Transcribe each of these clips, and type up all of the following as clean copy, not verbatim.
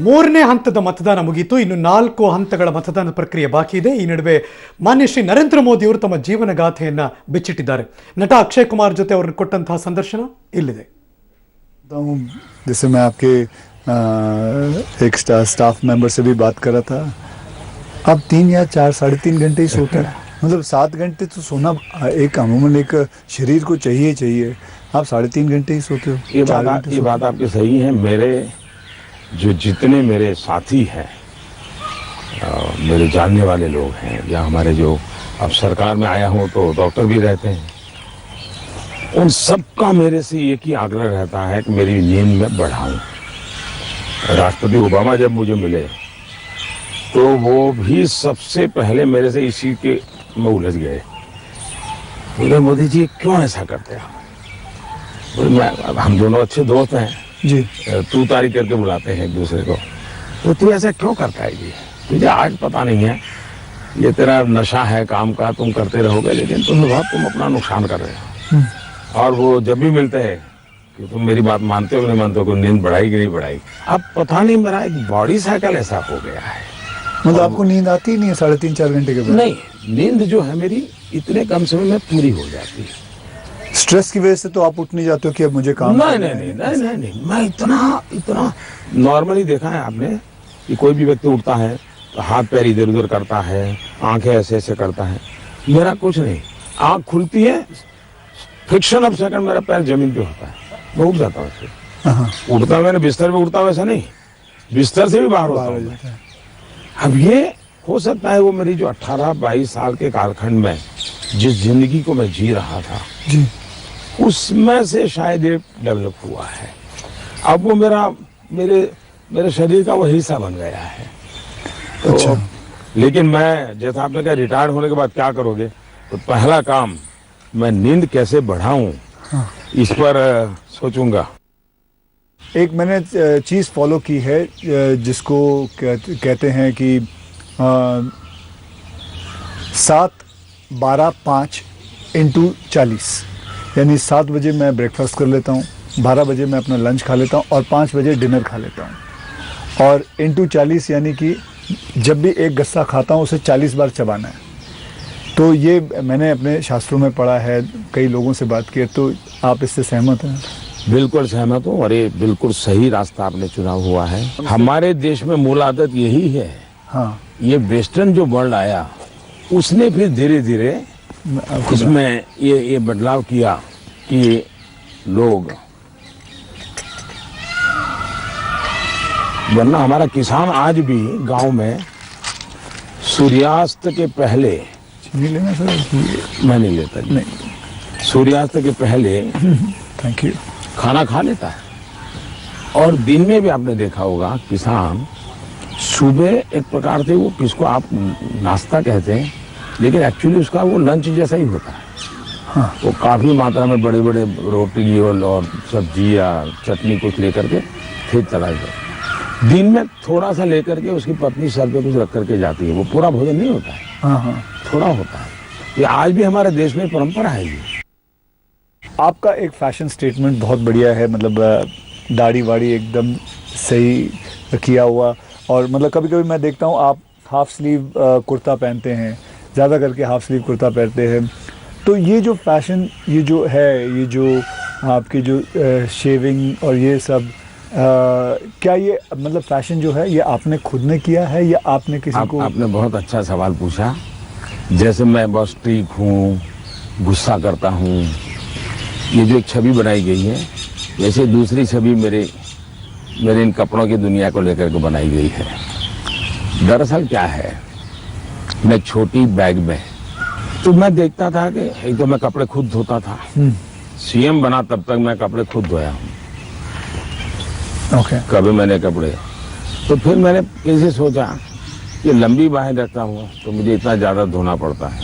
ಮೂರನೇ ಹಂತದ ಮತದಾನ ಮುಗಿಯಿತು. ಇನ್ನು 4 ಹಂತಗಳ ಮತದಾನ ಪ್ರಕ್ರಿಯೆ ಬಾಕಿ ಇದೆ. ಈ ನಡುವೆ ಮಾನ್ಯ ಶ್ರೀ ನರೇಂದ್ರ ಮೋದಿ ಅವರು ತಮ್ಮ ಜೀವನ ಗಾಥೆಯನ್ನ ಬಿಚ್ಚಿಟ್ಟಿದ್ದಾರೆ. ನಟ ಅಕ್ಷಯ್ ಕುಮಾರ್ ಜೊತೆ ಅವರು ಕೊಟ್ಟಂತಹ ಸಂದರ್ಶನ ಇಲ್ಲಿದೆ. जैसे मैं आपके एक स्टाफ मेंबर से भी बात कर रहा था, आप 3 या 4 साढ़े 3 घंटे ही सोते हैं. मतलब 7 घंटे तो सोना एक अमूमन एक शरीर को चाहिए. आप 3.5 घंटे ही सोते हो. ये बात आपकी सही है. मेरे जो जितने मेरे साथी हैं, मेरे जानने वाले लोग हैं, या हमारे जो अब सरकार में आया हूँ तो डॉक्टर भी रहते हैं, उन सबका मेरे से एक ही आग्रह रहता है कि मेरी नींद में बढ़ाऊं. राष्ट्रपति ओबामा जब मुझे मिले तो वो भी सबसे पहले मेरे से इसी के में उलझ गए. बोले मोदी जी क्यों ऐसा करते हैं? बोले हम दोनों अच्छे दोस्त हैं जी, तू तारी करके बुलाते हैं एक दूसरे को. तो तू ऐसा क्यों करता है जी? तुझे आज पता नहीं है, ये तेरा नशा है काम का, तुम करते रहोगे, लेकिन तुम अपना नुकसान कर रहे हो. और वो जब भी मिलते हैं कि तुम मेरी बात मानते हो नहीं मानते हो, नींद बढ़ाई कि नहीं बढ़ाई. अब पता नहीं, मेरा एक बॉडी साइकिल ऐसा हो गया है. मतलब आपको नींद आती ही नहीं है 3.5-4 घंटे के बाद? नहीं, नींद जो है मेरी इतने कम समय में पूरी हो जाती है. स्ट्रेस की वजह से तो आप उठ नहीं जाते हो कि अब मुझे काम नहीं. मैं इतना नॉर्मली देखा है आपने कि कोई भी व्यक्ति उठता है तो हाथ पैर इधर उधर करता है, आंखें ऐसे ऐसे करता है. मेरा कुछ नहीं, आंख खुलती है, फ्रिक्शन ऑफ सेकंड मेरा पैर जमीन पे होता है, मैं उठ जाता हूँ. उठता मैंने बिस्तर पे उठता वैसा नहीं, बिस्तर से भी बाहर होता हूँ. अब ये हो सकता है वो मेरी जो 18-22 साल के कालखंड में जिस जिंदगी को मैं जी रहा था जी, उसमें से शायद ये डेवलप हुआ है. अब वो मेरे शरीर का वो हिस्सा बन गया है. तो अच्छा. लेकिन मैं, जैसा आपने कहा रिटायर्ड होने के बाद क्या करोगे, तो पहला काम मैं नींद कैसे बढ़ाऊं, हाँ. इस पर सोचूंगा. एक मैंने चीज़ फॉलो की है जिसको कहते हैं कि 7-12-5 × 40, यानी 7 बजे मैं ब्रेकफास्ट कर लेता हूँ, 12 बजे मैं अपना लंच खा लेता हूँ और 5 बजे डिनर खा लेता हूँ. और × 40 यानी कि जब भी एक गस्सा खाता हूँ उसे 40 बार चबाना है. तो ये मैंने अपने शास्त्रों में पढ़ा है, कई लोगों से बात की है. तो आप इससे सहमत हैं? बिल्कुल सहमत हूँ, और ये बिल्कुल सही रास्ता आपने चुना हुआ है. हमारे देश में मूल आदत यही है. हाँ, ये वेस्टर्न जो वर्ल्ड आया उसने फिर धीरे धीरे इसमें ये बदलाव किया कि लोग, वरना हमारा किसान आज भी गांव में सूर्यास्त के पहले, नहीं लेना सर? मैं नहीं लेता जी. नहीं, सूर्यास्त के पहले थैंक यू, खाना खा लेता है. और दिन में भी आपने देखा होगा किसान सुबह एक प्रकार से, वो किसको आप नाश्ता कहते हैं, लेकिन एक्चुअली उसका वो लंच जैसा ही होता है. हाँ. वो काफी मात्रा में बड़े बड़े रोटी और सब्जी या चटनी कुछ लेकर के खेत चला जाता. दिन में थोड़ा सा लेकर के उसकी पत्नी सर पे कुछ रख करके जाती है. वो पूरा भोजन नहीं होता है. हाँ, थोड़ा होता है. ये आज भी हमारे देश में परंपरा है. ये आपका एक फैशन स्टेटमेंट बहुत बढ़िया है. मतलब दाढ़ी वाड़ी एकदम सही किया हुआ. और मतलब कभी कभी मैं देखता हूँ आप हाफ स्लीव कुर्ता पहनते हैं, ज़्यादा करके हाफ स्लीव कुर्ता पहनते हैं. तो ये जो फैशन, ये जो है, ये जो आपकी जो शेविंग और ये सब, क्या ये मतलब फैशन जो है ये आपने खुद ने किया है या आपने किसी को? आपने बहुत अच्छा सवाल पूछा. जैसे मैं बस ठीक हूँ, गुस्सा करता हूँ, ये जो एक छवि बनाई गई है, वैसे दूसरी छवि मेरे इन कपड़ों की दुनिया को लेकर के बनाई गई है. दरअसल क्या है, मैं छोटी बैग में, तो मैं देखता था कि एक तो मैं कपड़े खुद धोता था. सीएम बना तब तक मैं कपड़े खुद धोया हूँ. ओके. कभी मैंने कपड़े, तो फिर मैंने कैसे सोचा कि लंबी बाहें रखता हूँ तो मुझे इतना ज्यादा धोना पड़ता है.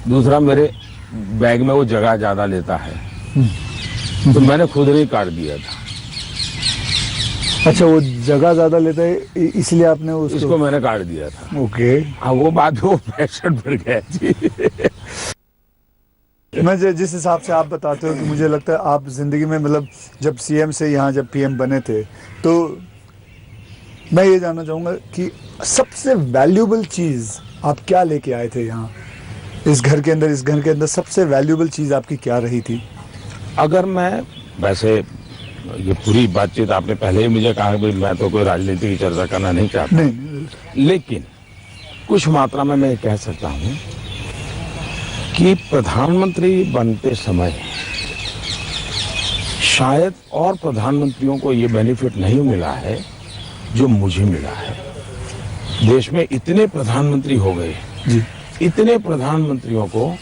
दूसरा मेरे बैग में वो जगह ज्यादा लेता है, तो मैंने खुद ही काट दिया था. अच्छा, वो जगह ज्यादा लेता है इसलिए आपने इसको मैंने काट दिया था. ओके. हाँ, वो बात वो फैशन बढ़ गया जी. मैं जिस हिसाब से आप बताते हो कि मुझे लगता है आप जिंदगी में मतलब जब सीएम से यहाँ जब पीएम बने थे तो मैं ये जानना चाहूँगा कि सबसे वैल्यूबल चीज़ आप क्या लेके आए थे यहाँ इस घर के अंदर सबसे वैल्यूबल चीज़ आपकी क्या रही थी? अगर मैं वैसे ये पूरी बातचीत आपने पहले ही मुझे कहा कि मैं तो कोई राजनीति की चर्चा करना नहीं चाहता, नहीं, लेकिन कुछ मात्रा में मैं कह सकता हूँ कि प्रधानमंत्री बनते समय शायद और प्रधानमंत्रियों को ये बेनिफिट नहीं मिला है जो मुझे मिला है। देश में इतने प्रधानमंत्री हो गए, इतने प्रधानमंत्रियों को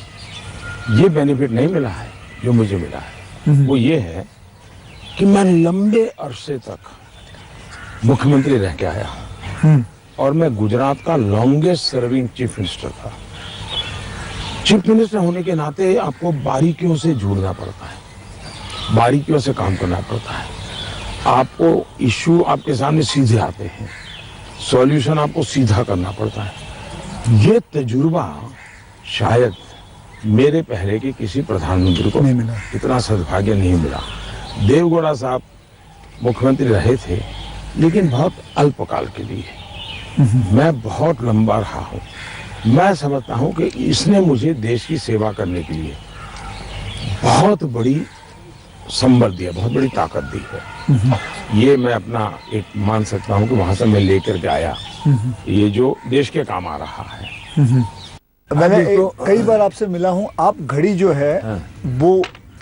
ये बेनिफिट नहीं मिला है जो मुझे मिला है। वो ये है कि मैं लंबे अरसे तक मुख्यमंत्री रह के आया हूं और मैं गुजरात का लॉन्गेस्ट सर्विंग चीफ मिनिस्टर था। चीफ मिनिस्टर होने के नाते आपको बारीकियों से जुड़ना पड़ता है, बारीकियों से काम करना पड़ता है। आपको इश्यू आपके सामने सीधे आते हैं, सॉल्यूशन आपको सीधा करना पड़ता है। ये तजुर्बा शायद मेरे पहले के किसी प्रधानमंत्री को नहीं मिला, इतना सद्भाग्य नहीं मिला। देवगौड़ा साहब मुख्यमंत्री रहे थे लेकिन बहुत अल्पकाल के लिए। मैं बहुत लंबा रहा हूं। मैं समझता हूं कि इसने मुझे देश की सेवा करने के लिए बहुत बड़ी संबल दिया, बहुत बड़ी ताकत दी है। ये मैं अपना एक मान सकता हूं कि वहां से मैं लेकर के आया, ये जो देश के काम आ रहा है। मैंने कई बार आपसे मिला हूं, आप घड़ी जो है वो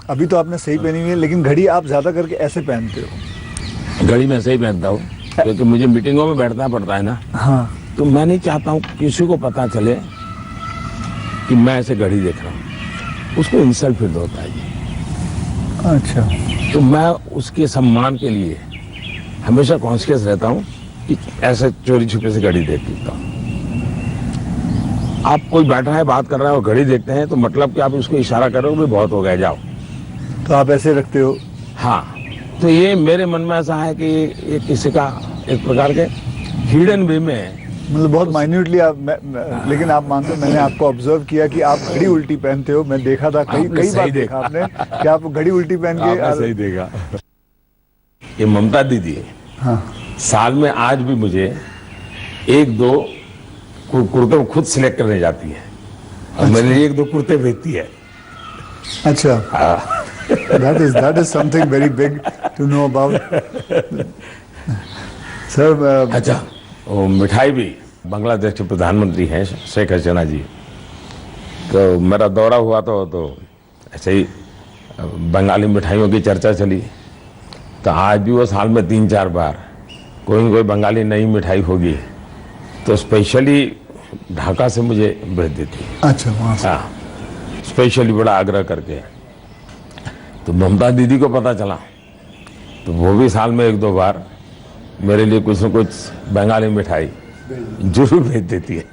अभी तो आपने सही पहनी हुई है, लेकिन घड़ी आप ज्यादा करके ऐसे पहनते हो। घड़ी मैं सही पहनता हूँ क्योंकि मुझे मीटिंगों में बैठना पड़ता है ना। हाँ, तो मैं नहीं चाहता हूँ किसी को पता चले कि मैं ऐसे घड़ी देख रहा हूँ, उसको इंसल्ट फील होता है। अच्छा, तो मैं उसके सम्मान के लिए हमेशा कॉन्शियस रहता हूँ कि ऐसे चोरी छुपे से घड़ी देख लेता हूँ। आप कोई बैठा है बात कर रहा है और घड़ी देखते हैं तो मतलब कि आप उसको इशारा करोगे बहुत हो गया जाओ, तो आप ऐसे रखते हो। हाँ, तो ये मेरे मन में ऐसा है कि ये किसी का एक प्रकार के हिडन वे में, मतलब बहुत माइन्यूटली आप लेकिन आप मानते, मैंने आपको ऑब्जर्व किया कि आप घड़ी उल्टी पहनते हो। मैं देखा था कई बार देखा आपने कि आप घड़ी उल्टी पहन के। सही देखा। ये ममता दीदी हाँ, साल में आज भी मुझे एक दो कुर्ते खुद सिलेक्ट करने जाती है और मेरे लिए एक दो कुर्ते भेजती है। अच्छा, that is something very big to know about. Sir, अच्छा, वो मिठाई भी बांग्लादेश के प्रधानमंत्री हैं शेख हसीना जी, तो मेरा दौरा हुआ तो ऐसे ही बंगाली मिठाइयों की चर्चा चली। तो आज भी वो साल में 3-4 बार कोई न कोई बंगाली नई मिठाई होगी तो स्पेशली ढाका से मुझे भेज देती है। अच्छा, वहाँ से। हाँ, स्पेशली बड़ा आग्रह करके। तो ममता दीदी को पता चला तो वो भी साल में 1-2 बार मेरे लिए कुछ न कुछ बंगाली मिठाई जरूर भेज देती है।